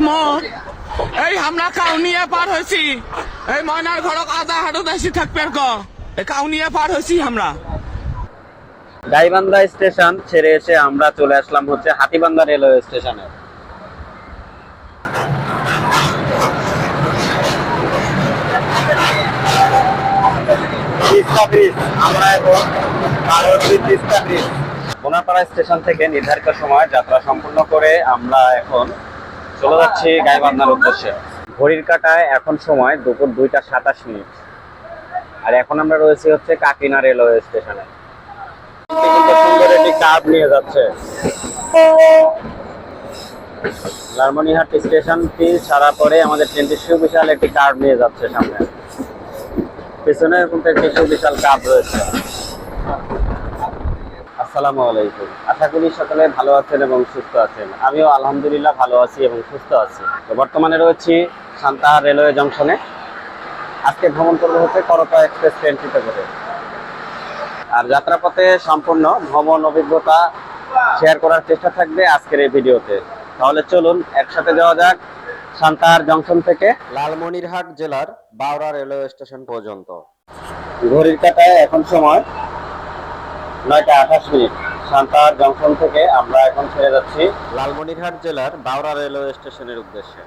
মোর এই আমরা কাউনিয়া পার হয়েছি এই ময়নার ঘরক আধা হাঁটু দেশি থাকবে এই কাউনিয়া পার হয়েছি আমরা। গাইবান্ধা স্টেশন ছেড়ে এসে আমরা চলে আসলাম হচ্ছে হাতীবান্ধা রেলওয়ে স্টেশনে। আমরা এখন বোনাপাড়া স্টেশন থেকে নির্ধারিত সময় যাত্রা সম্পূর্ণ করে আমরা এখন চলে যাচ্ছি গাইবান্ধার উদ্দেশ্যে। ঘড়ির কাঁটায় এখন সময় দুপুর 2:27। আর এখন আমরা রয়েছি হচ্ছে কাকিনা রেলওয়ে স্টেশনে। কিন্তু সুন্দর একটি কার্ভ নিয়ে যাচ্ছে। লালমনিরহাট স্টেশনটি ছাড়া পরে আমাদের ট্রেনটি সুবিশাল একটি কার্ভ নিয়ে যাচ্ছে সামনে। পেছনে কিন্তু একটি সুবিশাল কার্ভ রয়েছে। আসসালামু আলাইকুম, আশা করি সকলে ভালো আছেন এবং সুস্থ আছেন। আমিও আলহামদুলিল্লাহ ভালো আছি এবং সুস্থ আছি। তো বর্তমানে রয়েছি সান্তাহার রেলওয়ে জংশনে। আজকে ভ্রমণ করবো হচ্ছে করতোয়া এক্সপ্রেস ট্রেনটিতে করে। আর যাত্রাপথে সম্পূর্ণ ভ্রমণ অভিজ্ঞতা শেয়ার করার চেষ্টা থাকবে আজকের এই ভিডিওতে। তাহলে চলুন একসাথে যাওয়া যাক সান্তাহার জংশন থেকে লালমনিরহাট জেলার বাউরা রেলওয়ে স্টেশন পর্যন্ত। ঘড়ির কাঁটায় এখন সময় 9:28। সান্তাহার জংশন থেকে আমরা এখন ছেড়ে যাচ্ছি লালমনিরহাট জেলার বাউরা রেলওয়ে স্টেশনের উদ্দেশ্যে।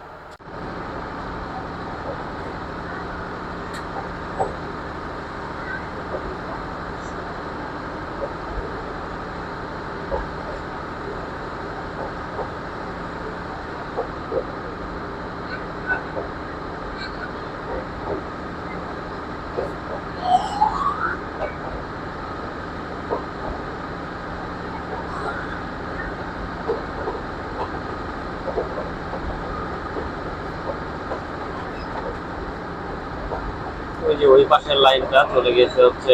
ওই যে ওই পাশের লাইনটা চলে গেছে হচ্ছে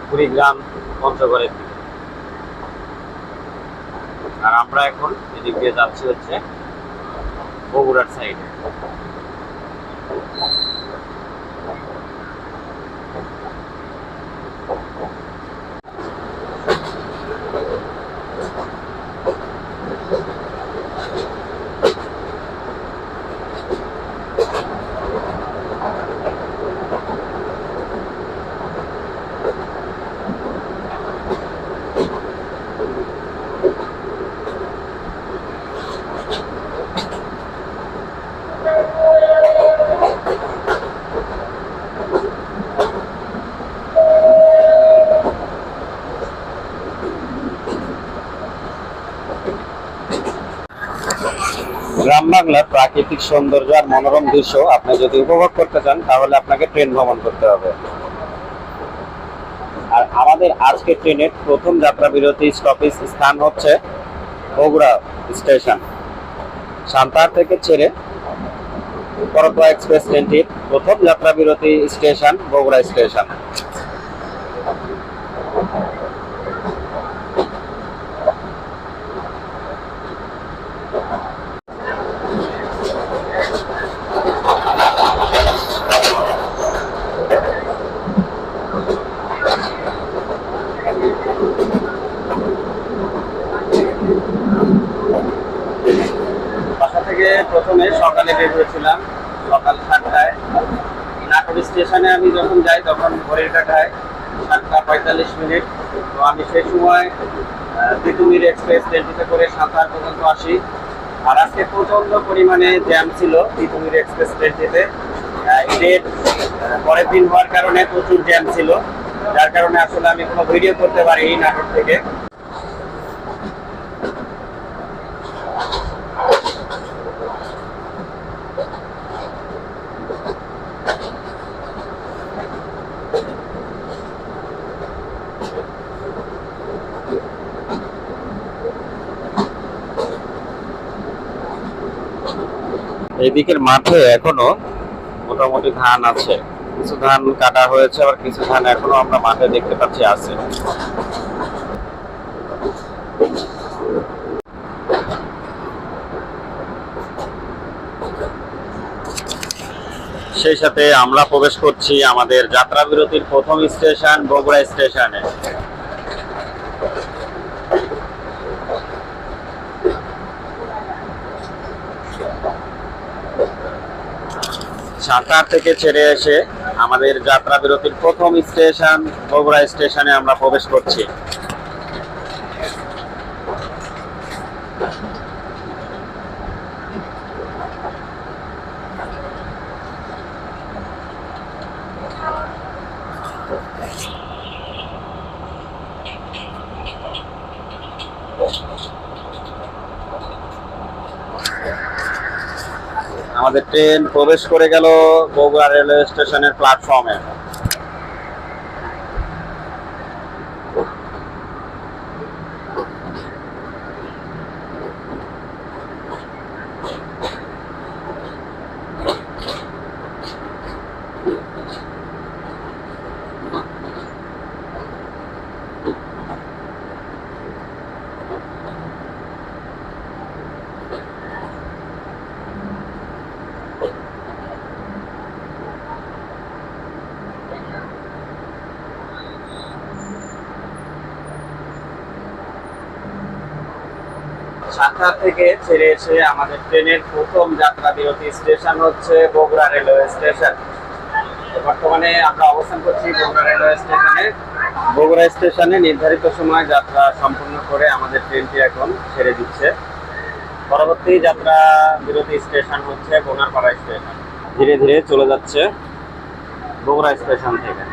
কুড়িগ্রাম পঞ্চগড়ের দিকে। আর আমরা এখন এদিক দিয়ে যাচ্ছি হচ্ছে বগুড়ার সাইডে। গ্রাম বাংলার প্রাকৃতিক সৌন্দর্য আর মনোরম দৃশ্য আপনি যদি উপভোগ করতে চান তাহলে আপনাকে ট্রেন ভ্রমণ করতে হবে। আর আমাদের আজকে ট্রেনের প্রথম যাত্রা বিরতি স্টপেজ স্থান হচ্ছে বগুড়া স্টেশন। সান্তাহার থেকে ছেড়ে করতোয়া এক্সপ্রেস ট্রেনটির প্রথম যাত্রা বিরতি স্টেশন বগুড়া স্টেশন। প্রথমে সকালে বের হয়েছিলাম সকাল 7টায়। নাটোর স্টেশনে আমি যখন যাই তখন ঘড়ির কাঁটায় 7:45। তো আমি সেই সময় তিতুমির এক্সপ্রেস ট্রেনটিতে করে সান্তাহার পর্যন্ত আসি। আর আজকে প্রচণ্ড পরিমাণে জ্যাম ছিল তিতুমির এক্সপ্রেস ট্রেনটিতে। ঈদের পরের দিন হওয়ার কারণে প্রচুর জ্যাম ছিল, যার কারণে আসলে আমি কোনো ভিডিও করতে পারিনি নাটোর থেকে। এইদিকের মাঠে এখনো মোটামুটি ধান আছে, কিছু ধান কাটা হয়েছে, আবার কিছু ধান এখনো আমরা মাঠে দেখতে পাচ্ছি আছে। সেই সাথে আমরা প্রবেশ করছি আমাদের যাত্রা বিরতির প্রথম স্টেশন বগুড়া স্টেশনে। সাঁতার থেকে ছেড়ে এসে আমাদের যাত্রা বিরতির প্রথম স্টেশন বগুড়া স্টেশনে আমরা প্রবেশ করছি। আমাদের ট্রেন প্রবেশ করে গেল বগুড়া রেলওয়ে স্টেশনের প্ল্যাটফর্মে। সাঁতার থেকে ছেড়ে এসে আমাদের ট্রেনের প্রথম যাত্রা বিরতি স্টেশন হচ্ছে বগুড়া রেলওয়ে স্টেশন। বর্তমানে আমরা অবস্থান করছি বগুড়া রেলওয়ে স্টেশনে। বগুড়া স্টেশনে নির্ধারিত সময় যাত্রা সম্পূর্ণ করে আমাদের ট্রেনটি এখন ছেড়ে দিচ্ছে। পরবর্তী যাত্রা বিরতি স্টেশন হচ্ছে বোনারপাড়া স্টেশন। ধীরে ধীরে চলে যাচ্ছে বগুড়া স্টেশন থেকে।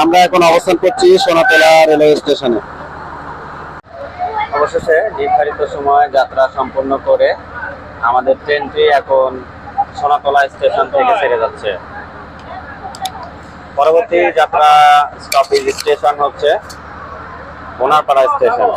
আমরা এখন অবস্থান করছি সোনাতলা রেলওয়ে স্টেশনে। অবশেষে নির্ধারিত সময় যাত্রা সম্পন্ন করে আমাদের ট্রেনটি এখন সোনাতলা স্টেশন থেকে ছেড়ে যাচ্ছে। পরবর্তী যাত্রা স্টপেজ স্টেশন হচ্ছে বোনারপাড়া স্টেশন।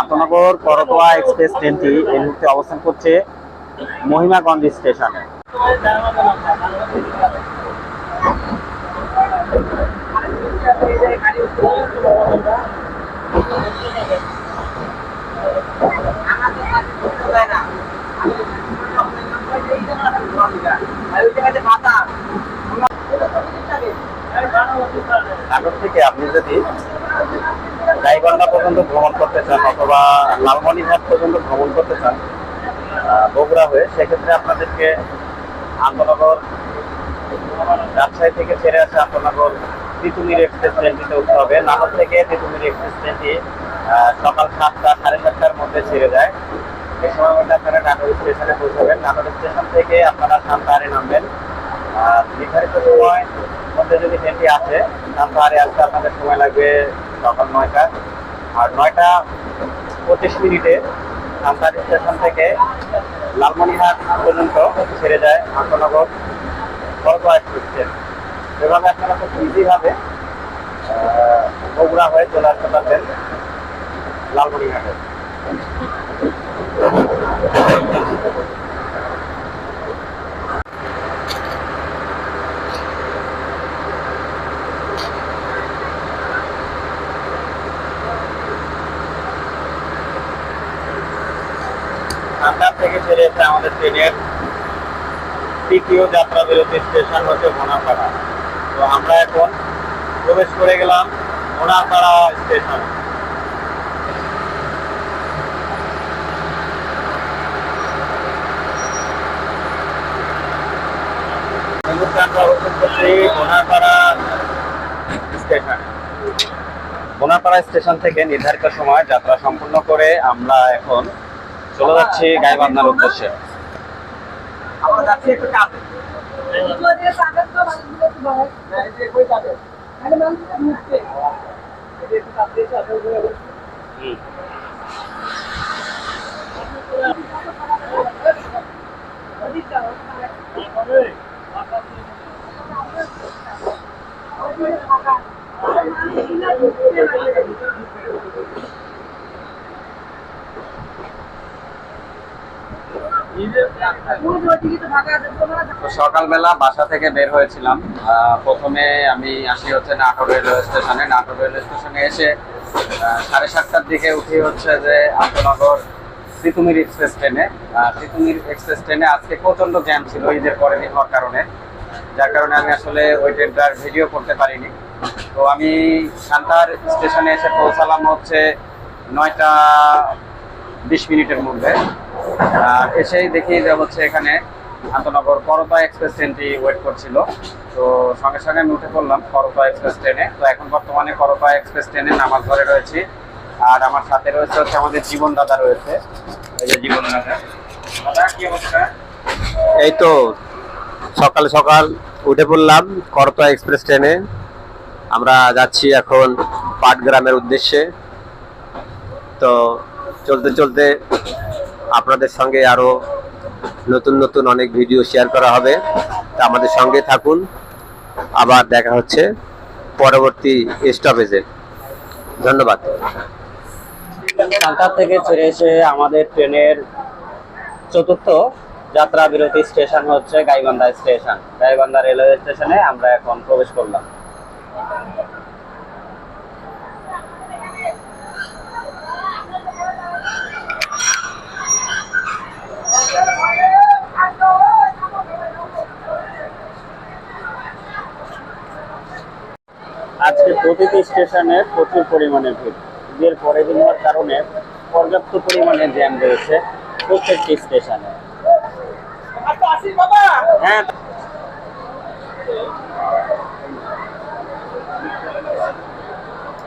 আন্তনগর করতোয়া এক্সপ্রেস ট্রেনটি এই মুহূর্তে অবস্থান করছে মহিমাগঞ্জ স্টেশনে। নাটোর থেকে আপনি যদি গাইবান্ধা পর্যন্ত ভ্রমণ করতে চান অথবা লালমনিরহাট পর্যন্ত ভ্রমণ করতে চান বগুড়া হয়ে, সেক্ষেত্রে আপনাদেরকে আন্তনগর রাজশাহী থেকে ছেড়ে আসে আন্তনগর তিতুমির এক্সপ্রেস ট্রেনটিতে উঠতে হবে। নাটোর থেকে তিতুমির এক্সপ্রেস ট্রেনটি সকাল 7টা 7:30টার মধ্যে ছেড়ে যায়। এই সময় মধ্যে আপনারা নাটোর স্টেশনে পৌঁছাবেন। নাটোর স্টেশন থেকে আপনারা সান্তাহারে নামবেন। নির্ধারিত সময় মধ্যে যদি ট্রেনটি আসে, সান্তাহারে আসতে আপনাদের সময় লাগবে সকাল 9টা। আর 9:25 সান্তাহার স্টেশন থেকে লালমনিরহাট পর্যন্ত ছেড়ে যায় আন্তনগর করতোয়া এক্সপ্রেস ট্রেন। এভাবে আপনারা খুব ইজিভাবে বগুড়া হয়ে চলে আসতে পারবেন লালমনিরহাটে। সান্তাহার থেকে ছেড়ে এসে আমাদের ট্রেনের তৃতীয় যাত্রা বিরতি স্টেশন হচ্ছে বোনাপাড়া। তো আমরা এখন প্রবেশ করে গেলাম বোনাপাড়া স্টেশন। বোনাপাড়া স্টেশন থেকে নির্ধারিত সময় যাত্রা সম্পূর্ণ করে আমরা এখন চলে যাচ্ছি গাইবান্ধার উদ্দেশ্যে। সকালবেলা বাসা থেকে বের হয়েছিলাম। প্রথমে আমি আসি হচ্ছে নাটোর রেলওয়ে স্টেশনে। নাটোর রেলওয়ে স্টেশনে এসে 7:30টার দিকে উঠি হচ্ছে যে আন্তনগর তিতুমির এক্সপ্রেস ট্রেনে। তিতুমির এক্সপ্রেস ট্রেনে আজকে প্রচন্ড জ্যাম ছিল ঈদের পরের দিন হওয়ার কারণে, যার কারণে আমি আসলে ওই ট্রেনটার ভিডিও করতে পারিনি। তো আমি সান্তাহার স্টেশনে এসে পৌঁছালাম হচ্ছে 9:20 মধ্যে। আর এসেই দেখি যে হচ্ছে এখানে আন্তনগর করতোয়া এক্সপ্রেস ট্রেনটি ওয়েট করছিল। তো সঙ্গে সঙ্গে আমি উঠে পড়লাম করতোয়া এক্সপ্রেস ট্রেনে। তো এখন বর্তমানে করতোয়া এক্সপ্রেস ট্রেনে নামাজ ঘরে রয়েছি। আর আমার সাথে রয়েছে হচ্ছে আমাদের জীবন দাদা রয়েছে। এই যে জীবন দাদা। দাদা কি অবস্থা? এই তো সকাল সকাল উঠে পড়লাম করতোয়া এক্সপ্রেস ট্রেনে। আমরা যাচ্ছি এখন পাটগ্রামের উদ্দেশ্যে। তো চলতে চলতে আপনাদের সঙ্গে আরো নতুন নতুন অনেক ভিডিও শেয়ার করা হবে। তা আমাদের সঙ্গে থাকুন। আবার দেখা হচ্ছে পরবর্তী স্টপেজে। ধন্যবাদ। সান্তাহার থেকে ছেড়ে এসে আমাদের ট্রেনের চতুর্থ যাত্রা বিরতি স্টেশন হচ্ছে গাইবান্ধা স্টেশন। গাইবান্ধা রেলওয়ে স্টেশনে আমরা এখন প্রবেশ করলাম। আজকে প্রতিটি স্টেশনে প্রচুর পরিমাণে ভিড়। ঈদের পরের দিন হওয়ার কারণে পর্যাপ্ত পরিমাণে জ্যাম রয়েছে প্রত্যেকটি স্টেশনে। হ্যাঁ,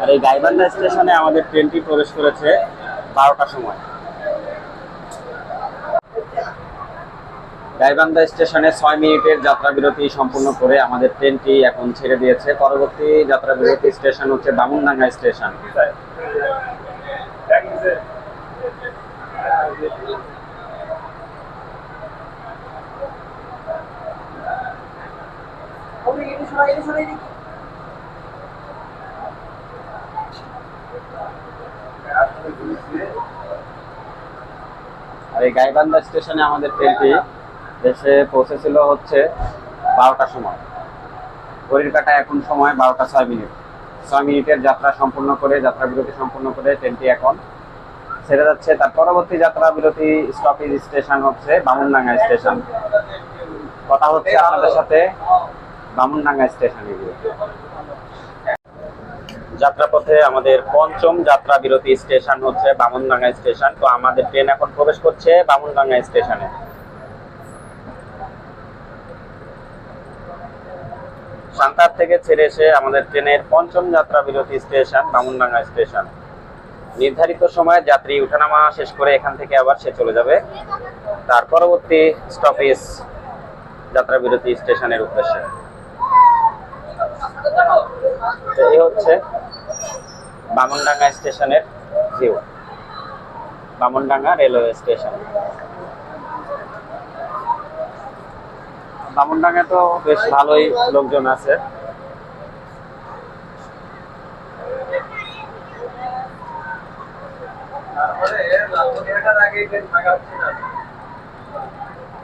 আর এই গাইবান্ধা স্টেশনে আমাদের ট্রেনটি প্রবেশ করেছে 12টার সময়। গাইবান্ধা স্টেশনে 6 মিনিটের যাত্রা বিরতি সম্পূর্ণ করে আমাদের ট্রেনটি এখন ছেড়ে দিয়েছে। পরবর্তী যাত্রা বিরতি স্টেশন হচ্ছে বামুনডাঙ্গা স্টেশন। আর এই গাইবান্ধা স্টেশনে আমাদের ট্রেনটি এসে পৌঁছেছিল হচ্ছে 12টার সময়। ঘড়ির কাঁটায় এখন সময় 12টা 6 মিনিট। 6 মিনিটের যাত্রা সম্পূর্ণ করে, যাত্রা বিরতি সম্পূর্ণ করে ট্রেনটি এখন ছেড়ে যাচ্ছে। তার পরবর্তী যাত্রা বিরতি স্টপেজ স্টেশন হচ্ছে বামুনডাঙ্গা স্টেশন। কথা হচ্ছে আপনাদের সাথে বামুনডাঙ্গা স্টেশনে গিয়ে। যাত্রাপথে আমাদের পঞ্চম যাত্রা বিরতি স্টেশন হচ্ছে বামনডাঙ্গা স্টেশন। তো আমাদের ট্রেন এখন প্রবেশ করছে বামনডাঙ্গা স্টেশনে। সান্তাহার থেকে ছেড়ে এসে আমাদের ট্রেনের পঞ্চম যাত্রা বিরতি স্টেশন বামনডাঙ্গা স্টেশন। নির্ধারিত সময়ে যাত্রী উঠানামা শেষ করে এখান থেকে আবার সে চলে যাবে তার পরবর্তী স্টপেজ যাত্রা বিরতি স্টেশনের উদ্দেশ্যে। তো এই হচ্ছে বামনডাঙ্গা স্টেশনের view, Bamandanga railway station. Bamandanga তো বেশ ভালোই লোকজন আছে।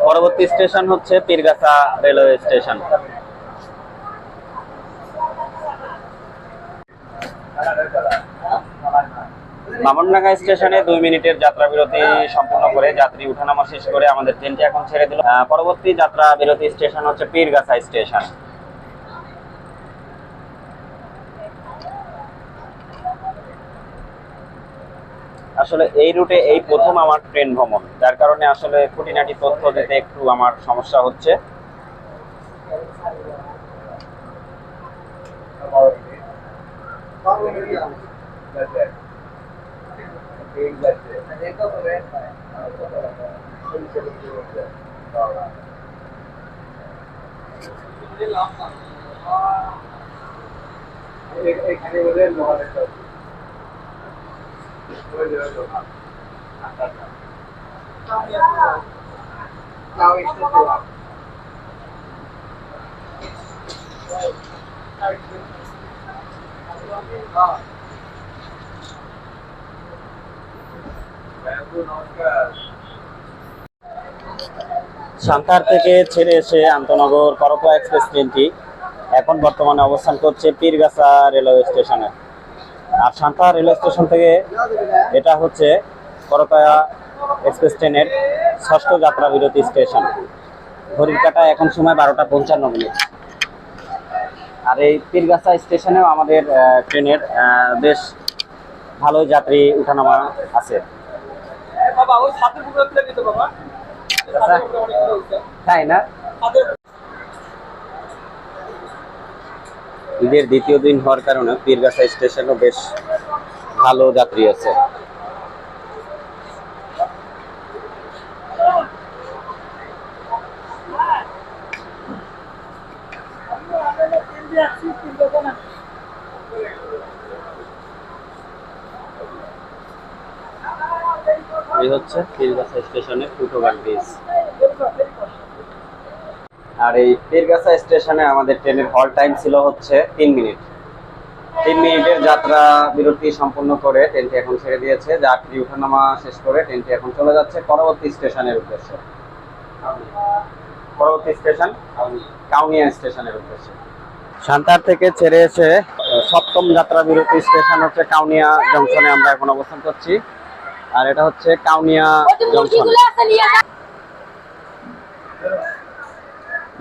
পরবর্তী স্টেশন হচ্ছে পীরগাছা রেলওয়ে স্টেশন। বামনডাঙ্গা স্টেশনে 2 মিনিটের যাত্রা বিরতি সম্পূর্ণ করে যাত্রী উঠানামা শেষ করে আমাদের ট্রেনটি এখন ছেড়ে দিল। পরবর্তী যাত্রা বিরতি স্টেশন হচ্ছে পীরগাছা স্টেশন। আসলে এই রুটে এই প্রথম আমার ট্রেন ভ্রমণ, যার কারণে আসলে খুঁটিনাটি তথ্য দিতে একটু আমার সমস্যা হচ্ছে। সান্তাহার থেকে ছেড়ে এসে আন্তনগর করতোয়া এক্সপ্রেস ট্রেনটি এখন বর্তমানে অবস্থান করছে পীরগাছা রেলওয়ে স্টেশনে। আর সান্তাহার রেলওয়ে স্টেশন থেকে এটা হচ্ছে করতোয়া এক্সপ্রেস ট্রেনের 6ষ্ঠ যাত্রা বিরতি স্টেশন। ঘড়ির কাঁটায় এখন সময় 12টা 55 মিনিট। আর এই পীরগাছা স্টেশনেও আমাদের ট্রেনের বেশ ভালো যাত্রী উঠানামা আছে। তাই না? ঈদের দ্বিতীয় দিন হওয়ার কারণে পীরগাছা স্টেশনও বেশ ভালো যাত্রী আছে। এই হচ্ছে পীরগাছা স্টেশনের ফুটওভার ব্রিজ। আর এই পীরগাছা স্টেশনে আমাদের ট্রেনের হল টাইম ছিল হচ্ছে 3 মিনিট। 3 মিনিটের যাত্রা বিরতি সম্পূর্ণ করে ট্রেনটি এখন ছেড়ে দিয়েছে। যাত্রী ওঠানামা শেষ করে ট্রেনটি এখন চলে যাচ্ছে পরবর্তী স্টেশনের উদ্দেশ্যে। পরবর্তী স্টেশন কাউনিয়া স্টেশনের উদ্দেশ্যে। সান্তাহার থেকে ছেড়ে এসে 7ম যাত্রা বিরতি স্টেশন হচ্ছে কাউনিয়া জংশনে আমরা এখন অবস্থান করছি। আর এটা হচ্ছে কাউনিয়া জংশন।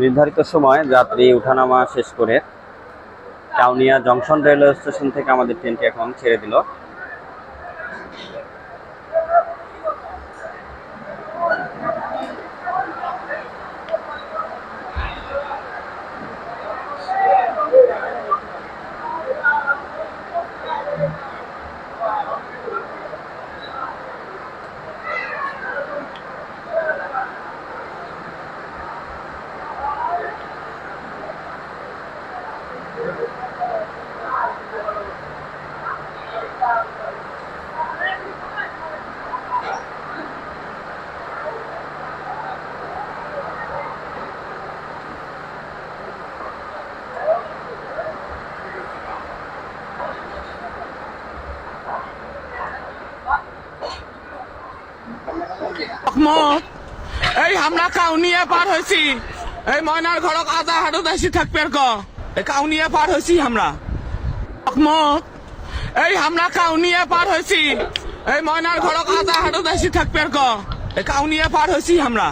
নির্ধারিত সময় যাত্রী উঠানামা শেষ করে কাউনিয়া জংশন রেলওয়ে স্টেশন থেকে আমাদের ট্রেনটি এখন ছেড়ে দিল। এই আমরা কাউনিয়া পার হয়েছি। এই ময়নার ঘরক আধা হাঁটু দাসি থাকবে কাউনিয়া পার হয়েছি আমরা। এই আমরা কাউনিয়া পার হয়েছি। এই ময়নার ঘরক আধা হাঁটু দাসি থাকবে কাউনিয়া পার হয়েছি আমরা।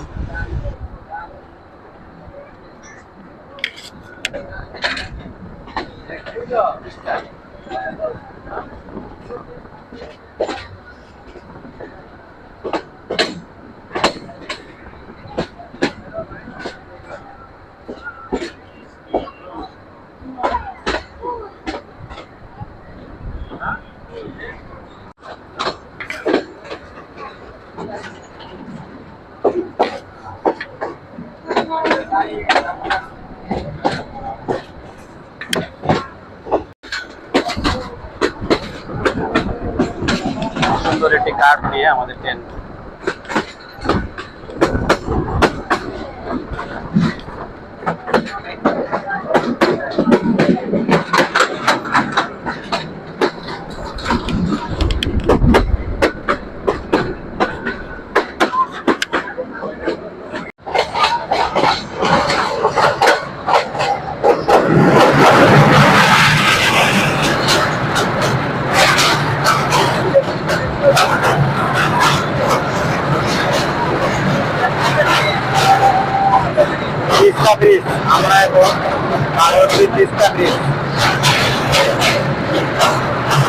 সুন্দর একটি কার্ড নিয়ে আমাদের ট্রেন তিস্তা ব্রিজ। আমরা এখন পার হচ্ছি তিস্তা ব্রিজ।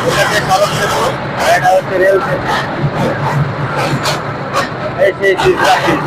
এটা যে সড়ক সেতু, এটা হচ্ছে রেল সেতু। এই সেই তিস্তা ব্রিজ।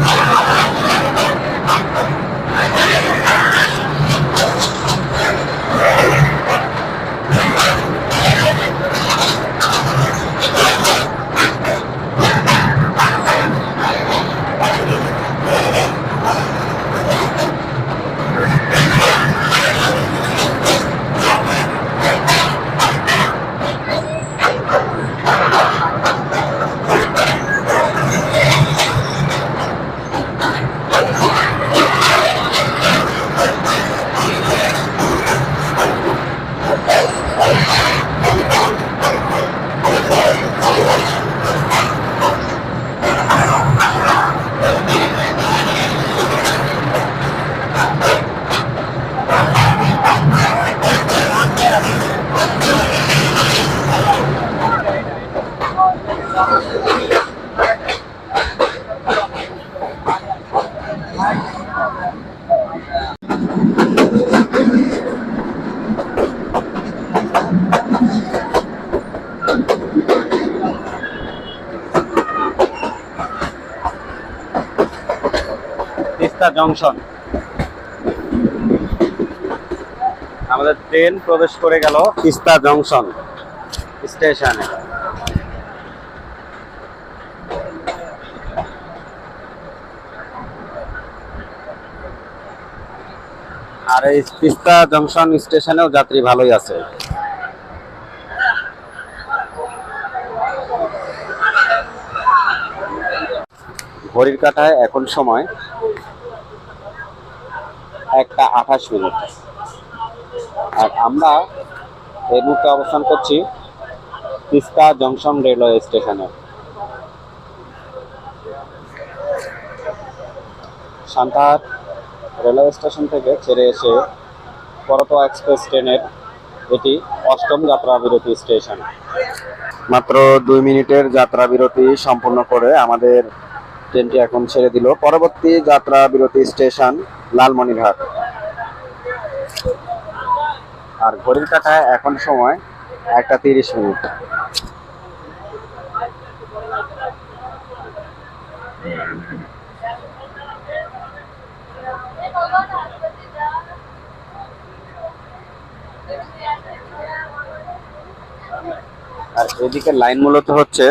তিস্তা জংশন। আমাদের ট্রেন প্রবেশ করে গেল তিস্তা জংশন স্টেশনে। আর এই তিস্তা জংশন স্টেশনেও যাত্রী ভালোই আছে। ঘড়ির কাঁটায় এখন সময় 1:28। আর আমরা এই মুহূর্তে অবস্থান করছি তিস্তা জংশন রেলওয়ে স্টেশনে। সান্তাহার রেলওয়ে স্টেশন থেকে ছেড়ে এসে করতোয়া এক্সপ্রেস ট্রেনের এটি ৮ম যাত্রা বিরতি স্টেশন। মাত্র 2 মিনিটের যাত্রা বিরতি সম্পূর্ণ করে আমাদের ট্রেনটি এখন ছেড়ে দিল। পরবর্তী যাত্রা বিরতি স্টেশন লালমনিরহাট। আর ঘড়ির কাঁটায় এখন সময় 1:30। আর এদিকে লাইন মূলত হচ্ছে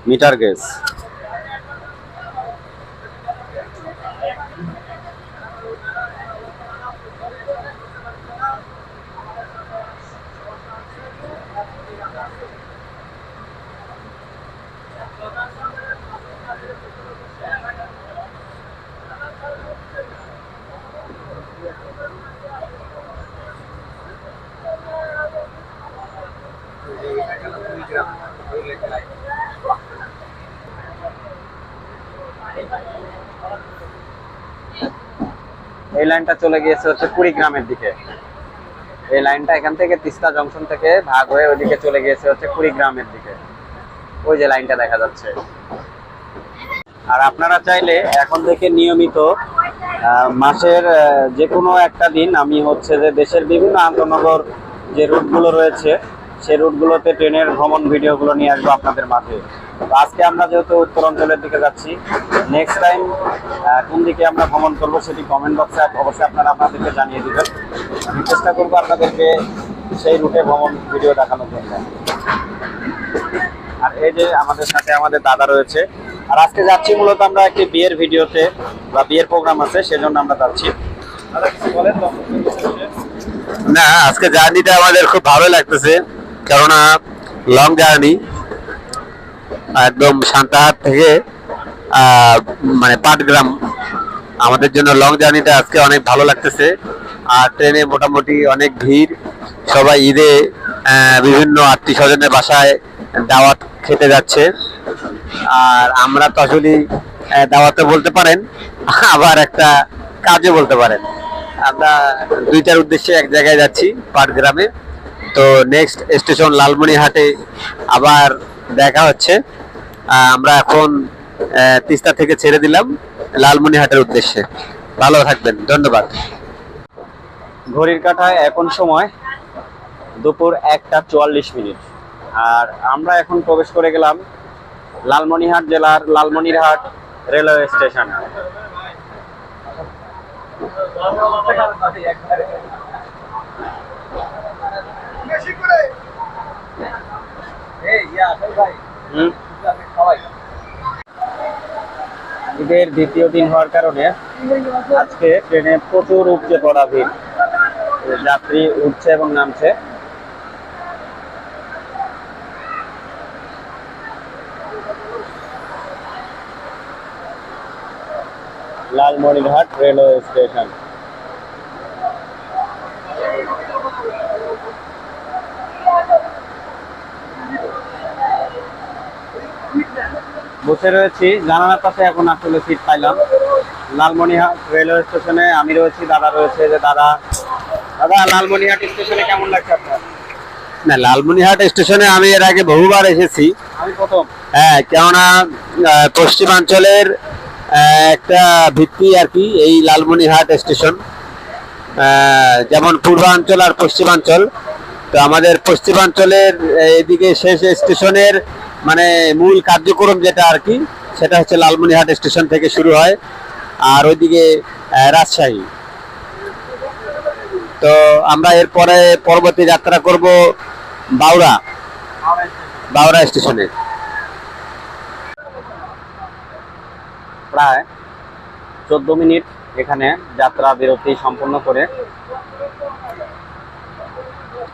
মিটার গেজ। এই লাইনটা চলে গিয়েছে হচ্ছে কুড়িগ্রামের দিকে। এই লাইনটা এখান থেকে তিস্তা জংশন থেকে ভাগ হয়ে ওইদিকে চলে গিয়েছে হচ্ছে কুড়িগ্রামের দিকে। ওই যে লাইনটা দেখা যাচ্ছে। আর আপনারা চাইলে এখন থেকে নিয়মিত মাসের যে কোনো একটা দিন আমি হচ্ছে যে দেশের বিভিন্ন আন্তনগর যে রুটগুলো রয়েছে সেই রুটগুলোতে ট্রেনের ভ্রমণ ভিডিওগুলো নিয়ে আসবো আপনাদের মাঝে। তো আজকে আমরা যেহেতু উত্তরাঞ্চলের দিকে যাচ্ছি, নেক্সট টাইম কোন দিকে আমরা ভ্রমণ করবো সেটি কমেন্ট বক্সে অবশ্যই আপনারা আপনাদেরকে জানিয়ে দেবেন। আমি চেষ্টা করবো আপনাদেরকে সেই রুটে ভ্রমণ ভিডিও দেখানোর জন্য। আর এই যে আমাদের সাথে আমাদের দাদা রয়েছে। আর আজকে যাচ্ছি মূলত আমরা একটি বিয়ের ভিডিওতে বা বিয়ের প্রোগ্রাম আছে, সেজন্য আমরা যাচ্ছি। না, আজকে জার্নিটা আমাদের খুব ভালো লাগতেছে, কেননা লং জার্নি একদম সান্তাহার থেকে মানে পাটগ্রাম, আমাদের জন্য লং জার্নিটা আজকে অনেক ভালো লাগতেছে। আর ট্রেনে মোটামুটি অনেক ভিড়, সবাই ঈদে বিভিন্ন আত্মীয় স্বজনের বাসায় দাওয়াত খেতে যাচ্ছে। আর আমরা তো আসলে দাওয়াতে বলতে পারেন, আবার একটা কাজে বলতে পারেন। আমরা দুইটার উদ্দেশ্যে এক জায়গায় যাচ্ছি, পাটগ্রামে। তো নেক্সট স্টেশন লালমনিরহাটে আবার দেখা হচ্ছে। আমরা এখন তিস্তা থেকে ছেড়ে দিলাম লালমনিরহাটের উদ্দেশ্যে। ভালো থাকবেন, ধন্যবাদ। ঘড়ির কাঁটায় এখন সময় দুপুর 1:44। আর আমরা এখন প্রবেশ করে গেলাম লালমনিরহাট জেলার লালমনিরহাট রেলওয়ে স্টেশন। ঈদের দ্বিতীয় দিন হওয়ার কারণে আজকে ট্রেনে প্রচুর উপচে পড়া ভিড়, যাত্রী উঠছে এবং নামছে। Lalmonirhat railway station. বসে রয়েছি জানালার পাশে, এখন আসলে সিট পাইলাম। লালমনিরহাট রেলওয়ে স্টেশনে আমি রয়েছি, দাদা রয়েছে। যে দাদা লালমনিরহাট স্টেশনে কেমন লাগছে আপনার? না, লালমনিরহাট স্টেশনে আমি এর আগে বহুবার এসেছি। আমি প্রথম। হ্যাঁ, কেননা পশ্চিমাঞ্চলের একটা ভিত্তি আর কি এই লালমনিরহাট স্টেশন। যেমন পূর্বাঞ্চল আর পশ্চিমাঞ্চল, তো আমাদের পশ্চিমাঞ্চলের এদিকে শেষ স্টেশনের মানে মূল কার্যক্রম যেটা আর কি, সেটা হচ্ছে লালমনিরহাট স্টেশন থেকে শুরু হয়, আর ওইদিকে রাজশাহী। তো আমরা এরপরে পরবর্তী যাত্রা করব বাউরা স্টেশনে। প্রায় 14 মিনিট এখানে যাত্রা বিরতি সম্পন্ন করে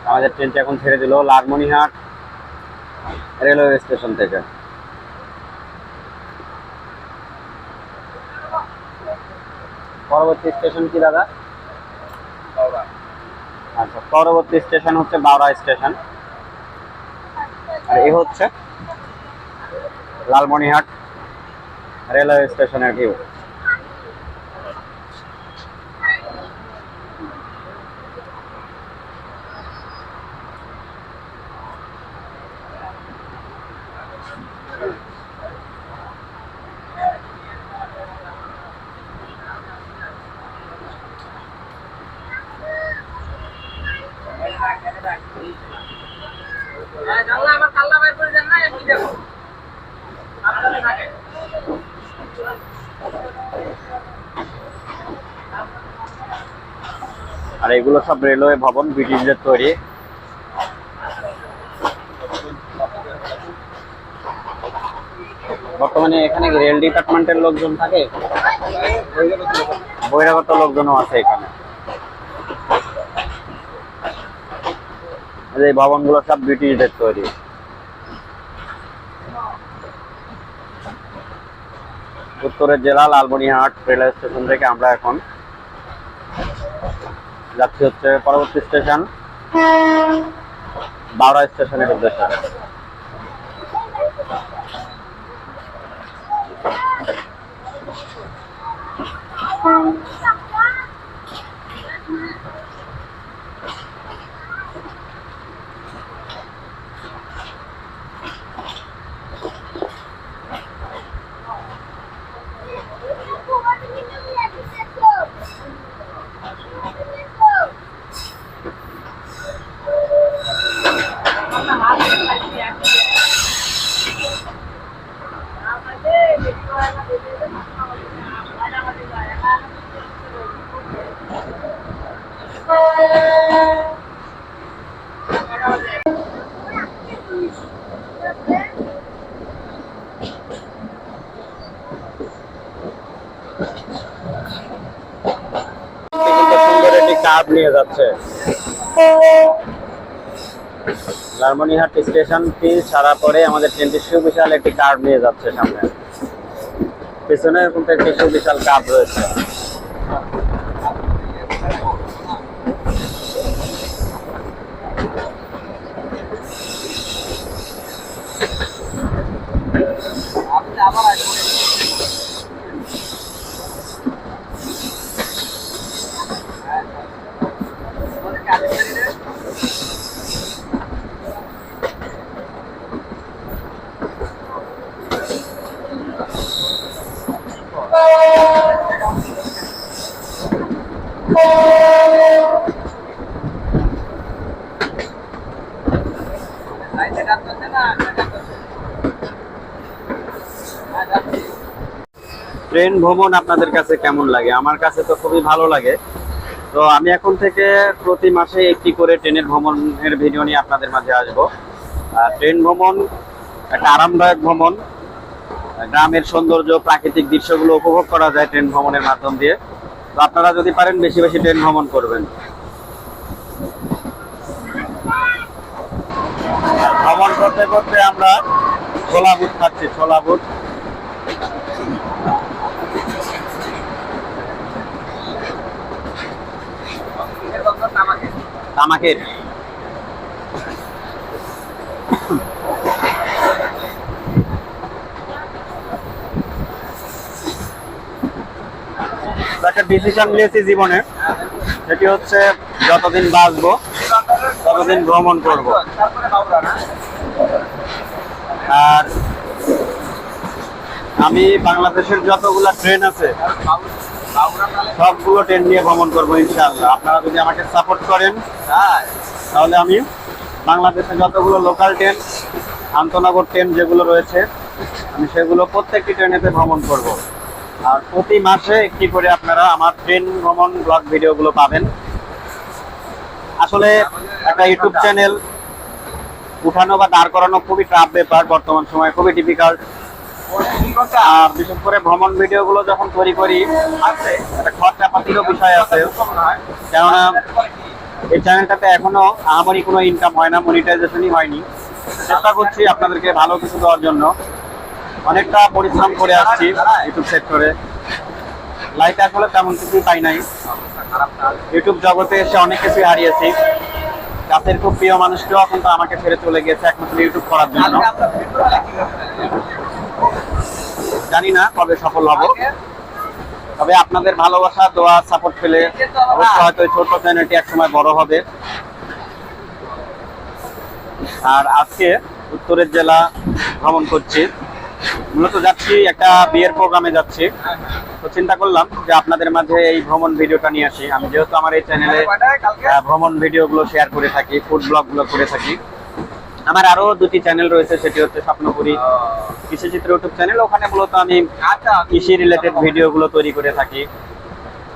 আমাদের ট্রেনটি এখন ছেড়ে দিল লালমনিরহাট রেলওয়ে স্টেশন থেকে। পরবর্তী স্টেশন কি দাদা? আচ্ছা, পরবর্তী স্টেশন হচ্ছে বাউরা স্টেশন। আর এই হচ্ছে লালমনিরহাট রেলওয়ে স্টেশনের ভিউ। আর এগুলো সব রেলওয়ে ভবন, ব্রিটিশদের তৈরি। বর্তমানে এখানে রেল ডিপার্টমেন্টের লোকজন থাকে, বহিরাগত লোকজনও আছে এখানে। এই ভবনগুলো সব ব্রিটিশদের তৈরি। উত্তরের জেলা লালমনিরহাট রেলওয়ে স্টেশন থেকে আমরা এখন যাচ্ছি হচ্ছে পরবর্তী স্টেশন বাউরা স্টেশনের উদ্দেশ্যে। সুন্দর একটি কার্ভ নিয়ে যাচ্ছে। লালমনিরহাট স্টেশনটি ছাড়া পরে আমাদের ট্রেনটি সুবিশাল একটি কার্ভ নিয়ে যাচ্ছে সামনে। পেছনে কিন্তু একটি সুবিশাল কার্ভ রয়েছে। ট্রেন ভ্রমণ আপনাদের কাছে কেমন লাগে? আমার কাছে তো খুবই ভালো লাগে। তো আমি এখন থেকে প্রতি মাসে একটি করে ট্রেনের ভ্রমণের ভিডিও নিয়ে আপনাদের মাঝে আসবো। ট্রেন ভ্রমণ একটা আরামদায়ক ভ্রমণ। গ্রামের সৌন্দর্য, প্রাকৃতিক দৃশ্যগুলো উপভোগ করা যায় ট্রেন ভ্রমণের মাধ্যম দিয়ে। তো আপনারা যদি পারেন বেশি বেশি ট্রেন ভ্রমণ করবেন। ভ্রমণ করতে করতে আমরা ছোলা বুট খাচ্ছি, ছোলা বুট। তামাকের একটা ডিসিশন নিয়েছি জীবনে, সেটি হচ্ছে যতদিন বাঁচবো ততদিন ভ্রমণ করব। আর আমি বাংলাদেশের যতগুলা ট্রেন আছে সবগুলো ট্রেন নিয়ে ভ্রমণ করবো ইনশাআল্লাহ। আপনারা যদি আমাকে সাপোর্ট করেন তাহলে আমি বাংলাদেশে যতগুলো লোকাল ট্রেন, আন্তনগর ট্রেন যেগুলো রয়েছে, আমি সেগুলো প্রত্যেকটি ট্রেনেতে ভ্রমণ করব। আর প্রতি মাসে একটি করে আপনারা আমার ট্রেন ভ্রমণ ব্লগ ভিডিওগুলো পাবেন। আসলে একটা ইউটিউব চ্যানেল উঠানো বা দাঁড় করানো খুবই টাফ ব্যাপার, বর্তমান সময়ে খুবই ডিফিকাল্ট। আর বিশেষ করে ভ্রমণ ভিডিওগুলো যখন তৈরি করি একটা খরচাপাতিরও বিষয় আছে, কেননা এই চ্যানেলটাতে এখনো আমারই কোনো ইনকাম হয় না, মনিটাইজেশনই হয়নি। চেষ্টা করছি আপনাদেরকে ভালো কিছু দেওয়ার জন্য। অনেকটা পরিশ্রম করে আসছি ইউটিউব সেক্টরে, লাইফে আসলে তেমন কিছুই পাই নাই। ইউটিউব জগতে এসে অনেক কিছুই হারিয়েছি। কাছের খুব প্রিয় মানুষটাও কিন্তু আমাকে ছেড়ে চলে গেছে একমাত্র ইউটিউব করার জন্য। জানি না কবে সফল হব, তবে আপনাদের ভালোবাসা, দোয়া, সাপোর্ট পেলে অবশ্যই হয়তো এই ছোট্ট চ্যানেলটি একসময় বড় হবে। আর আজকে উত্তরের জেলা ভ্রমণ করছি, মূলত যাচ্ছি একটা বিয়ের প্রোগ্রামে যাচ্ছি। তো চিন্তা করলাম যে আপনাদের মাঝে এই ভ্রমণ ভিডিওটা নিয়ে আসি। আমি যেহেতু আমার এই চ্যানেলে ভ্রমণ ভিডিওগুলো শেয়ার করে থাকি, ফুড ব্লগগুলো করে থাকি। আমার আরো দুটি চ্যানেল রয়েছে, সেটি হচ্ছে স্বপ্নপুরী কৃষিচিত্র ইউটিউব চ্যানেল, ওখানে মূলত আমি কৃষি রিলেটেড ভিডিওগুলো তৈরি করে থাকি।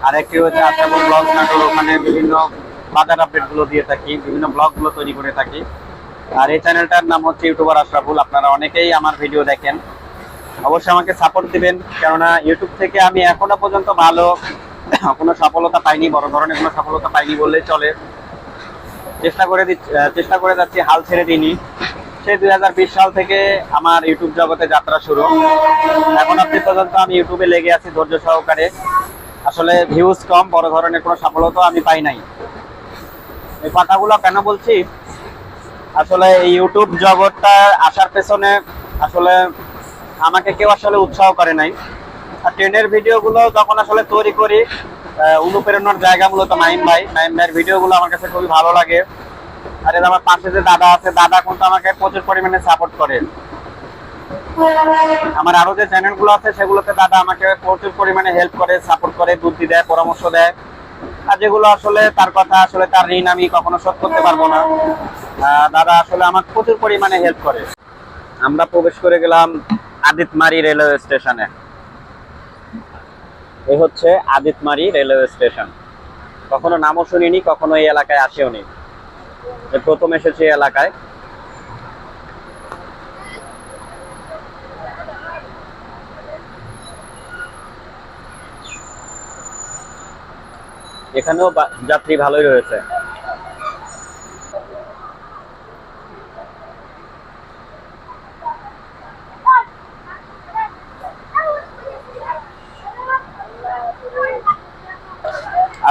আর একটি হচ্ছে আশরাফুল ব্লগ নাটক, ওখানে বিভিন্ন বাজার আপডেটগুলো দিয়ে থাকি, বিভিন্ন ব্লগগুলো তৈরি করে থাকি। আর এই চ্যানেলটার নাম হচ্ছে ইউটিউবার আশরাফুল। আপনারা অনেকেই আমার ভিডিও দেখেন, অবশ্যই আমাকে সাপোর্ট দিবেন, কেননা ইউটিউব থেকে আমি এখনো পর্যন্ত ভালো কোনো সফলতা পাইনি, বড় ধরনের কোনো সফলতা পাইনি বললেই চলে। চেষ্টা করে যাচ্ছি, হাল ছেড়ে দিইনি। সেই 2020 সাল থেকে আমার ইউটিউব জগতে যাত্রা শুরু। এখন অবধি পর্যন্ত আমি ইউটিউবে লেগে আছি ধৈর্য সহকারে। আসলে ভিউজ কম, বড় ধরনের কোনো সফলতা আমি পাই নাই। এই কথাগুলো কেন বলছি, আসলে এই ইউটিউব জগৎটা আসার পেছনে আসলে আমাকে কেউ আসলে উৎসাহ করে নাই। আর ট্রেনের ভিডিওগুলো যখন আসলে তৈরি করি, অনুপ্রেরণার জায়গা মূলত নাইম ভাইয়ের ভিডিওগুলো আমার কাছে খুবই ভালো লাগে। আর আমার পাশে যে দাদা আছে, দাদা কিন্তু আমাকে প্রচুর পরিমাণে সাপোর্ট করে। আমার আরো যে চ্যানেলগুলো আছে সেগুলোতে দাদা আমাকে প্রচুর পরিমাণে হেল্প করে, সাপোর্ট করে, বুদ্ধি দেয়, পরামর্শ দেয়। আর যেগুলো আসলে তার কথা, আসলে তার ঋণ আমি কখনো শোধ করতে পারবো না। দাদা আসলে আমার প্রচুর পরিমাণে হেল্প করে। আমরা প্রবেশ করে গেলাম আদিতমারি রেলওয়ে স্টেশনে। এই হচ্ছে আদিতমারি রেলওয়ে স্টেশন। কখনো নামও শুনিনি, কখনো এই এলাকায় আসেও নি, প্রথম এসেছি এই এলাকায়। এখানেও যাত্রী ভালোই রয়েছে।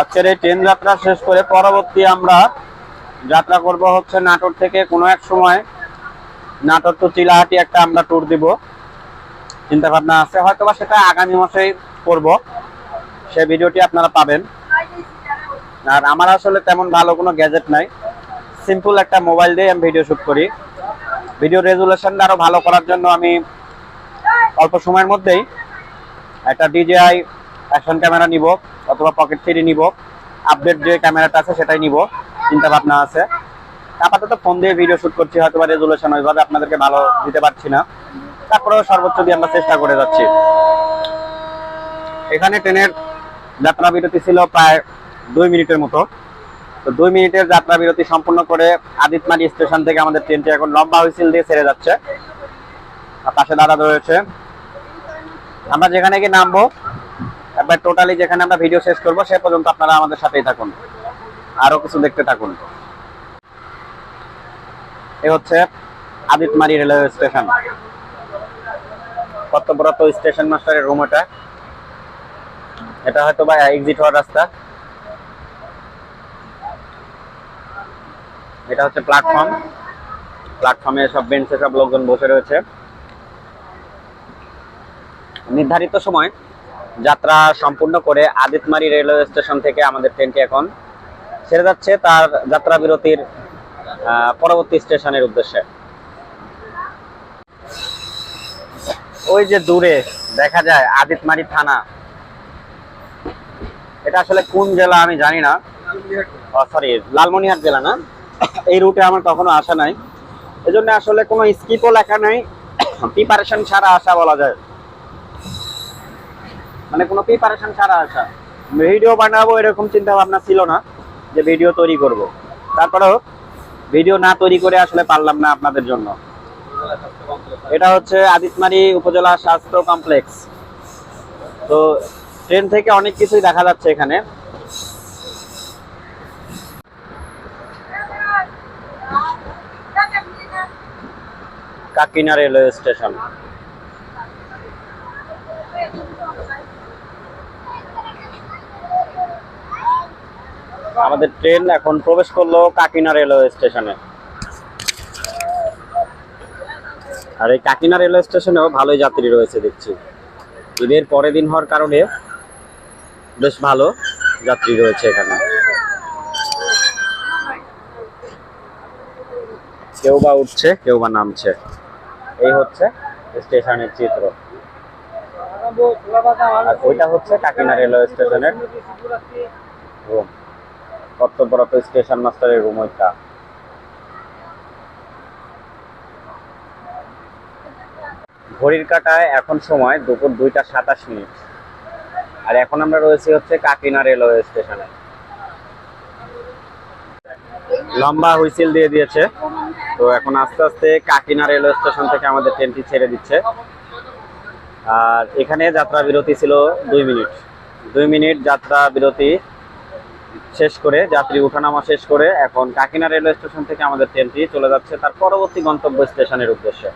আজকের এই ট্রেন যাত্রা শেষ করে পরবর্তী আমরা যাত্রা করব হচ্ছে নাটোর থেকে কোনো এক সময় নাটোর টু চিলাহাটি একটা আমরা ট্যুর দিব চিন্তা ভাবনা আছে, হয়তোবা সেটা আগামী মাসেই করব, সেই ভিডিওটি আপনারা পাবেন। আর আমার আসলে তেমন ভালো কোনো গ্যাজেট নাই, সিম্পল একটা মোবাইল দিয়ে আমি ভিডিও শুট করি। ভিডিও রেজুলেশনটা আরো ভালো করার জন্য আমি অল্প সময়ের মধ্যেই একটা DJI অ্যাকশন ক্যামেরা নিব অথবা পকেট 3 নিব, আপডেট যে ক্যামেরাটা আছে সেটাই নিব চিন্তা ভাবনা আছে। আপাতত ফোন দিয়ে ভিডিও শুট করছি, হয়তোবা রেজুলেশন ওইভাবে আপনাদেরকে ভালো দিতে পারছি না, তারপরেও সর্বোচ্চ দিয়ে আমরা চেষ্টা করে যাচ্ছি। এখানে ট্রেনের যাত্রা বিরতি ছিল প্রায় 2 মিনিটের মতো। তো 2 মিনিটের যাত্রা বিরতি সম্পূর্ণ করে আদিতমারি স্টেশন থেকে আমাদের ট্রেনটি এখন লম্বা হুইসেল দিয়ে ছেড়ে যাচ্ছে। আর পাশে দাদা রয়েছে, আমরা যেখানে গিয়ে নামবো একবার টোটালি যেখানে আমরা ভিডিও শেষ করবো সে পর্যন্ত আপনারা আমাদের সাথেই থাকুন, আরো কিছু দেখতে থাকুন। এ হচ্ছে আদিতমারি রেলওয়ে স্টেশন, কর্তব্যরত স্টেশন মাস্টারের রুম। এটা হয়তো বা এক্সিট হওয়ার রাস্তা। এটা হচ্ছে প্ল্যাটফর্ম, প্ল্যাটফর্মে সব বেঞ্চে সব লোকজন বসে রয়েছে। নির্ধারিত সময় যাত্রা সম্পূর্ণ করে আদিতমারি রেলওয়ে স্টেশন থেকে আমাদের ট্রেনটি এখন ছেড়ে যাচ্ছে তার যাত্রা বিরতির পরবর্তী স্টেশনের উদ্দেশ্যে। ওই যে দূরে দেখা যায় আদিতমারি থানা, এটা আসলে কোন জেলা আমি জানি না, সরি লালমনিরহাট জেলা না। এই রুটে আমার কখনো আসা নাই, এজন্য আসলে কোনো স্কিপও লেখা নাই, প্রিপারেশন ছাড়া আসা বলা যায়, মানে কোনো প্রিপারেশন ছাড়া আসা। ভিডিও বানাবো এরকম চিন্তা ভাবনা ছিল না যে ভিডিও তৈরি করব, তারপরেও ভিডিও না তৈরি করে আসলে পারলাম না আপনাদের জন্য। এটা হচ্ছে আদিতমারি উপজেলা স্বাস্থ্য কমপ্লেক্স। তো ট্রেন থেকে অনেক কিছুই দেখা যাচ্ছে এখানে। Kakina railway station. আমাদের ট্রেন এখন প্রবেশ করলো কাকিনা রেলওয়ে স্টেশনে। আর এই কাকিনা রেলওয়ে স্টেশনেও ভালোই যাত্রী রয়েছে দেখছি, ঈদের পরের দিন হওয়ার কারণে বেশ ভালো যাত্রী রয়েছে এখানে। কেউ বা উঠছে কেউ বা নামছে, এই হচ্ছে স্টেশনের চিত্র। আর ওইটা হচ্ছে কাকিনা রেলওয়ে স্টেশনের রুম, কর্তব্যরত স্টেশন মাস্টারের রুম ওইটা। ঘড়ির কাঁটায় এখন সময় দুপুর 2টা 27 মিনিট। আর এখন আমরা রয়েছি হচ্ছে কাকিনা রেলওয়ে স্টেশনে। লম্বা হুইসেল দিয়ে দিয়েছে, তো এখন আস্তে আস্তে কাকিনা রেলওয়ে স্টেশন থেকে আমাদের ট্রেনটি ছেড়ে দিচ্ছে। আর এখানে যাত্রা বিরতি ছিল 2 মিনিট। 2 মিনিট যাত্রা বিরতি শেষ করে, যাত্রী ওঠানামা শেষ করে এখন কাকিনা রেলওয়ে স্টেশন থেকে আমাদের ট্রেনটি চলে যাচ্ছে তার পরবর্তী গন্তব্য স্টেশনের উদ্দেশ্যে।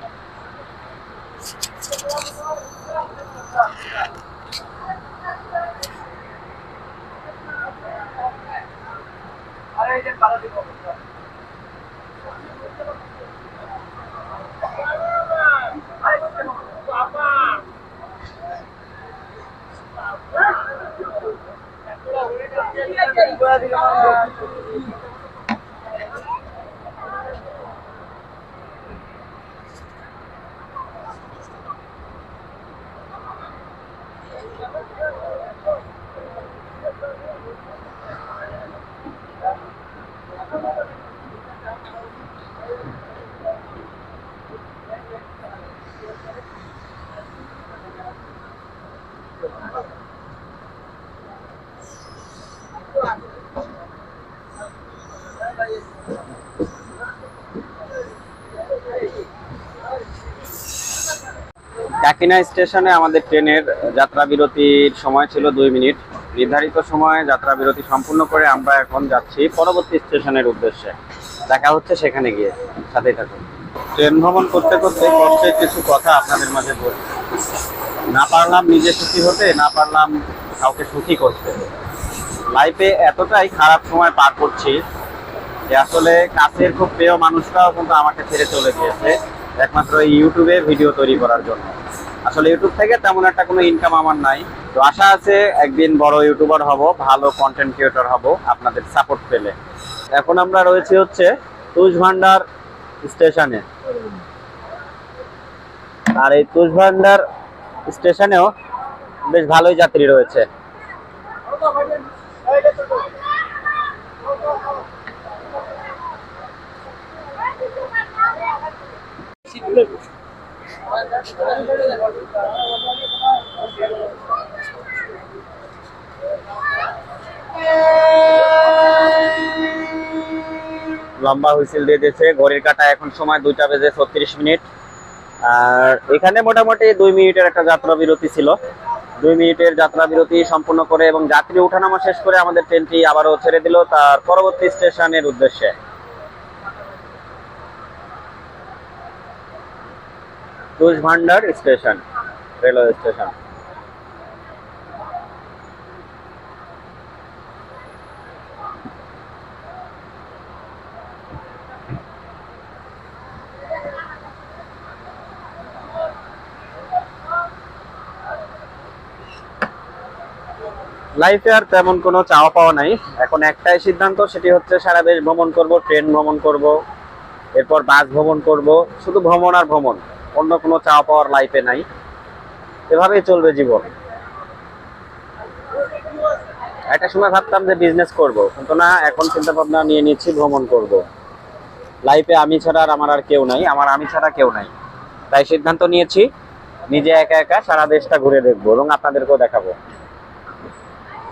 কাকিনা স্টেশনে আমাদের ট্রেনের যাত্রা বিরতির সময় ছিল 2 মিনিট। নির্ধারিত সময়ে যাত্রা বিরতি সম্পূর্ণ করে আমরা এখন যাচ্ছি পরবর্তী স্টেশনের উদ্দেশ্যে। দেখা হচ্ছে সেখানে গিয়ে, সাথেই থাকুন। ট্রেন ভ্রমণ করতে করতে কষ্টের কিছু কথা আপনাদের মাঝে বলি। না পারলাম নিজে সুখী হতে, না পারলাম কাউকে সুখী করতে। লাইফে এতটাই খারাপ সময় পার করছি যে আসলে কাছের খুব প্রিয় মানুষরাও কিন্তু আমাকে ছেড়ে চলে গিয়েছে একমাত্র এই ইউটিউবে ভিডিও তৈরি করার জন্য। আসলে ইউটিউব থেকে তেমন একটা কোনো ইনকাম আমার নাই। তো আশা আছে একদিন বড় ইউটিউবার হব, ভালো কন্টেন্ট ক্রিয়েটর হব আপনাদের সাপোর্ট পেলে। এখন আমরা রয়েছি হচ্ছে তুষভান্ডার স্টেশনে। আর এই তুষভান্ডার স্টেশনেও বেশ ভালোই যাত্রী রয়েছে। লম্বা হুইসেল দিয়ে দিয়েছে। ঘড়ির কাঁটা এখন সময় 2টা বেজে 36 মিনিট। আর এখানে মোটামুটি 2 মিনিটের একটা যাত্রা বিরতি ছিল। 2 মিনিটের যাত্রা বিরতি সম্পূর্ণ করে এবং যাত্রী ওঠানামা শেষ করে আমাদের ট্রেনটি আবারও ছেড়ে দিল তার পরবর্তী স্টেশনের উদ্দেশ্যে। Tushbhandar station, railway station. লাইফে আর তেমন কোনো চাওয়া পাওয়া নাই। এখন একটাই সিদ্ধান্ত, সেটি হচ্ছে সারা দেশ ভ্রমণ করব, ট্রেন ভ্রমণ করব, এরপর বাস ভ্রমণ করব। শুধু ভ্রমণ আর ভ্রমণ, অন্য কোনো চাওয়া পাওয়ার লাইফে নাই। এভাবেই চলবে জীবন। একটা সময় ভাবতাম যে বিজনেস করব, কিন্তু না, এখন চিন্তা ভাবনা নিয়ে নিচ্ছি ভ্রমণ করব। লাইফে আমি ছাড়া আর আমার আর কেউ নাই, আমার আমি ছাড়া কেউ নাই। তাই সিদ্ধান্ত নিয়েছি নিজে একা একা সারা দেশটা ঘুরে দেখবো এবং আপনাদেরকেও দেখাবো।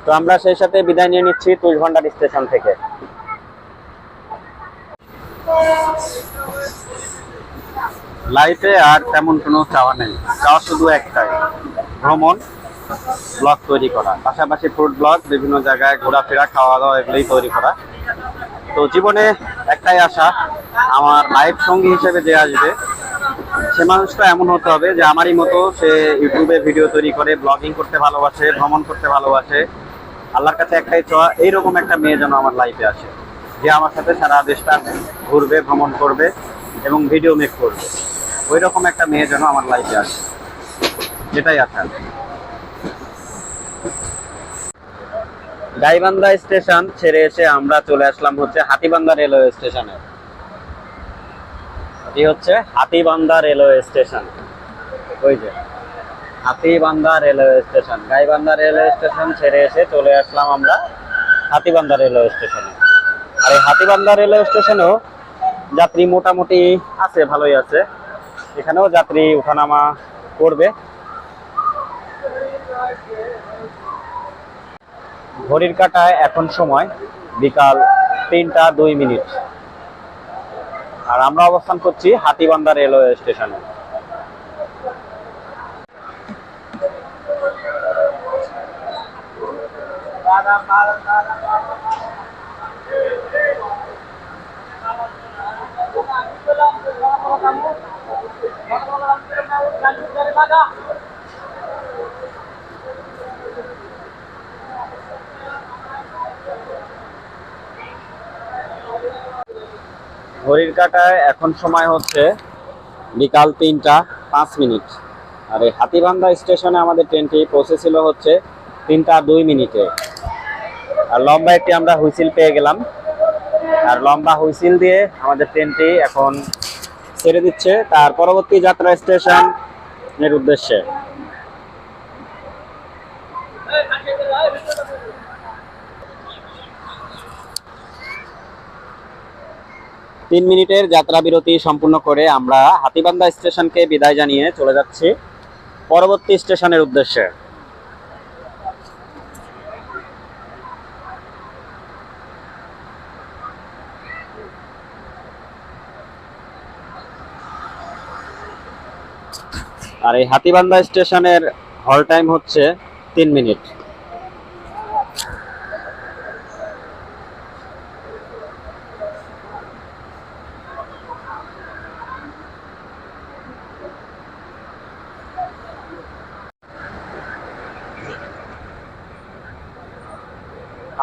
তো আমরা সেই সাথে বিদায় নিয়ে নিচ্ছি তুষভান্ডার স্টেশন থেকে। লাইফে আর তেমন কোনো চাওয়া নেই, চাওয়া শুধু একটাই, ভ্রমণ, ব্লগ তৈরি করা, পাশাপাশি ফুড ব্লগ, বিভিন্ন জায়গায় ঘোরাফেরা, খাওয়া দাওয়া, এগুলোই তৈরি করা। তো জীবনে একটাই আশা, আমার লাইফ সঙ্গী হিসেবে যে আসবে সে মানুষটা এমন হতে হবে যে আমারই মতো সে ইউটিউবে ভিডিও তৈরি করে, ব্লগিং করতে ভালোবাসে, ভ্রমণ করতে ভালোবাসে। আল্লাহর কাছে একটাই চাওয়া, এইরকম একটা মেয়ে যেন আমার লাইফে আসে, যে আমার সাথে সারা দেশটা ঘুরবে, ভ্রমণ করবে এবং ভিডিও মেক করবে। ওই রকম একটা মেয়ে যেন আমার লাইফে আসে, এটাই আশা। গাইবান্ধা স্টেশন ছেড়ে এসে আমরা চলে আসলাম হচ্ছে হাতীবান্ধা রেলওয়ে স্টেশনে। এটি হচ্ছে হাতীবান্ধা রেলওয়ে স্টেশন। ওই যে Hatibandha railway station. Gaibandha railway station ছেড়ে এসে চলে আসলাম আমরা হাতীবান্ধা রেলওয়ে স্টেশনে। আর এই হাতীবান্ধা রেলওয়ে স্টেশনেও যাত্রী মোটামুটি আছে, ভালোই আছে। এখানেও যাত্রী ওঠানামা করবে। ঘড়ির কাঁটায় এখন সময় বিকাল 3টা 2 মিনিট। আর আমরা অবস্থান করছি হাতীবান্ধা রেলওয়ে স্টেশনে। ঘড়ির কাঁটায় এখন সময় হচ্ছে বিকাল 3টা 5 মিনিট। আর এই হাতীবান্ধা স্টেশনে আমাদের ট্রেনটি পৌঁছেছিল হচ্ছে 3টা 2 মিনিটে। আর লম্বা একটি আমরা হুইসেল পেয়ে গেলাম। আর লম্বা হুইসেল দিয়ে আমাদের ট্রেনটি এখন ছেড়ে দিচ্ছে তার পরবর্তী যাত্রা স্টেশনের উদ্দেশ্যে। তিন মিনিটের যাত্রা বিরতি সম্পূর্ণ করে আমরা হাতীবান্ধা স্টেশনকে বিদায় জানিয়ে চলে যাচ্ছি পরবর্তী স্টেশনের উদ্দেশ্যে। আর এই হাতীবান্ধা স্টেশনের হল টাইম হচ্ছে 3 মিনিট।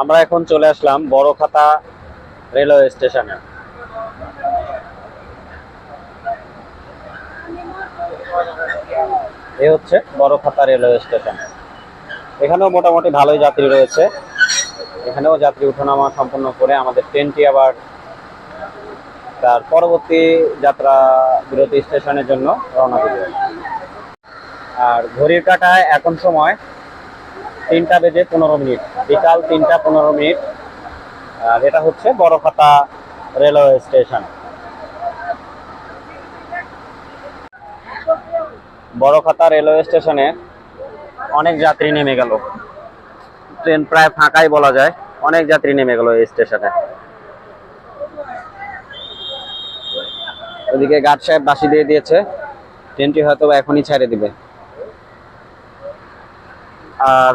আমরা এখন চলে আসলাম বড়খাতা রেলওয়ে স্টেশনে। এই হচ্ছে বড়খাতা রেলওয়ে স্টেশন। এখানেও মোটামুটি ভালোই যাত্রী রয়েছে। এখানেও যাত্রী ওঠানামা সম্পন্ন করে আমাদের ট্রেনটি আবার তার পরবর্তী যাত্রা বিরতি স্টেশনের জন্য রওনা দেবে। আর ঘড়ির কাঁটায় এখন সময় 3টা বেজে 15 মিনিট, বিকাল 3টা 15 মিনিট। আর এটা হচ্ছে Barakhata railway station. Barakhata railway স্টেশনে অনেক যাত্রী নেমে গেল। ট্রেন প্রায় ফাঁকাই বলা যায়, অনেক যাত্রী নেমে গেল এই স্টেশনে। ওদিকে গার্ড সাহেব বাঁশি দিয়ে দিয়েছে, ট্রেনটি হয়তো এখনই ছেড়ে দিবে। আর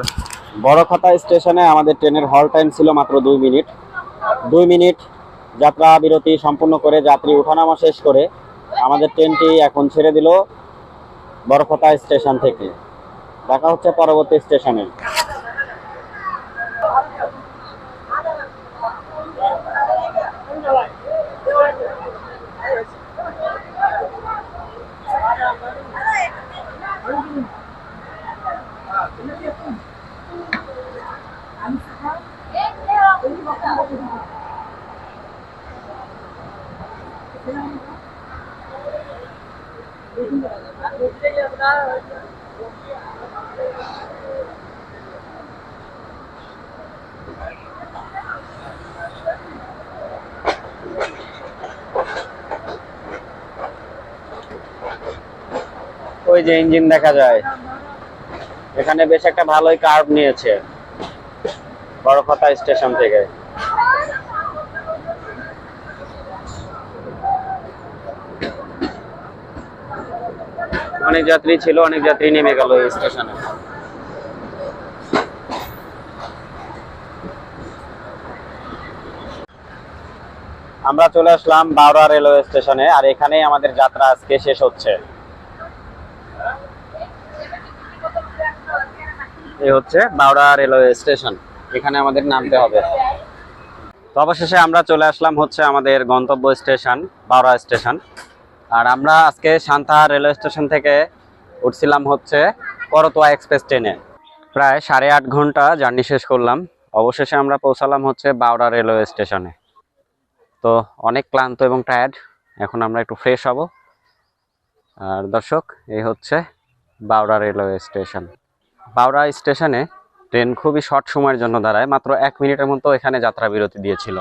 বড়খাতা স্টেশনে আমাদের ট্রেনের হল টাইম ছিল মাত্র 2 মিনিট। 2 মিনিট যাত্রা বিরতি সম্পূর্ণ করে যাত্রী ওঠানামা শেষ করে আমাদের ট্রেনটি এখন ছেড়ে দিল বড়খাতা স্টেশন থেকে। দেখা হচ্ছে পরবর্তী স্টেশনে। ওই যে ইঞ্জিন দেখা যায়, এখানে বেশ একটা ভালোই কার্ভ নিয়েছে বড়খাতা স্টেশন থেকে। অনেক যাত্রী ছিল, অনেক যাত্রী নেমে গেল এই স্টেশনে। আমরা চলে আসলাম বাউরা রেলওয়ে স্টেশনে। আর এখানেই আমাদের যাত্রা আজকে শেষ হচ্ছে। এই হচ্ছে বাউরা রেলওয়ে স্টেশন, এখানে আমাদের নামতে হবে। তো অবশেষে আমরা চলে আসলাম হচ্ছে আমাদের গন্তব্য স্টেশন বাউরা স্টেশন। আর আমরা আজকে সান্তাহার রেলওয়ে স্টেশন থেকে উঠছিলাম হচ্ছে করতোয়া এক্সপ্রেস ট্রেনে। প্রায় 8.5 ঘন্টা জার্নি শেষ করলাম। অবশেষে আমরা পৌঁছালাম হচ্ছে বাউরা রেলওয়ে স্টেশনে। তো অনেক ক্লান্ত এবং টায়ার্ড, এখন আমরা একটু ফ্রেশ হব। আর দর্শক, এই হচ্ছে বাউরা রেলওয়ে স্টেশন। বাউরা স্টেশনে ট্রেন খুবই শর্ট সময়ের জন্য দাঁড়ায়, মাত্র 1 মিনিটের মতো এখানে যাত্রা বিরতি দিয়েছিল।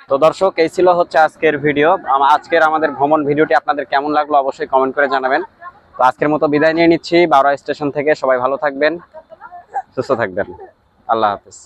তো দর্শক, এই ছিল হচ্ছে আজকের ভিডিও। আজকের আমাদের ভ্রমণ ভিডিওটি আপনাদের কেমন লাগলো অবশ্যই কমেন্ট করে জানাবেন। তো আজকের মতো বিদায় নিয়ে নিচ্ছি বাউরা স্টেশন থেকে। সবাই ভালো থাকবেন, সুস্থ থাকবেন। আল্লাহ হাফেজ।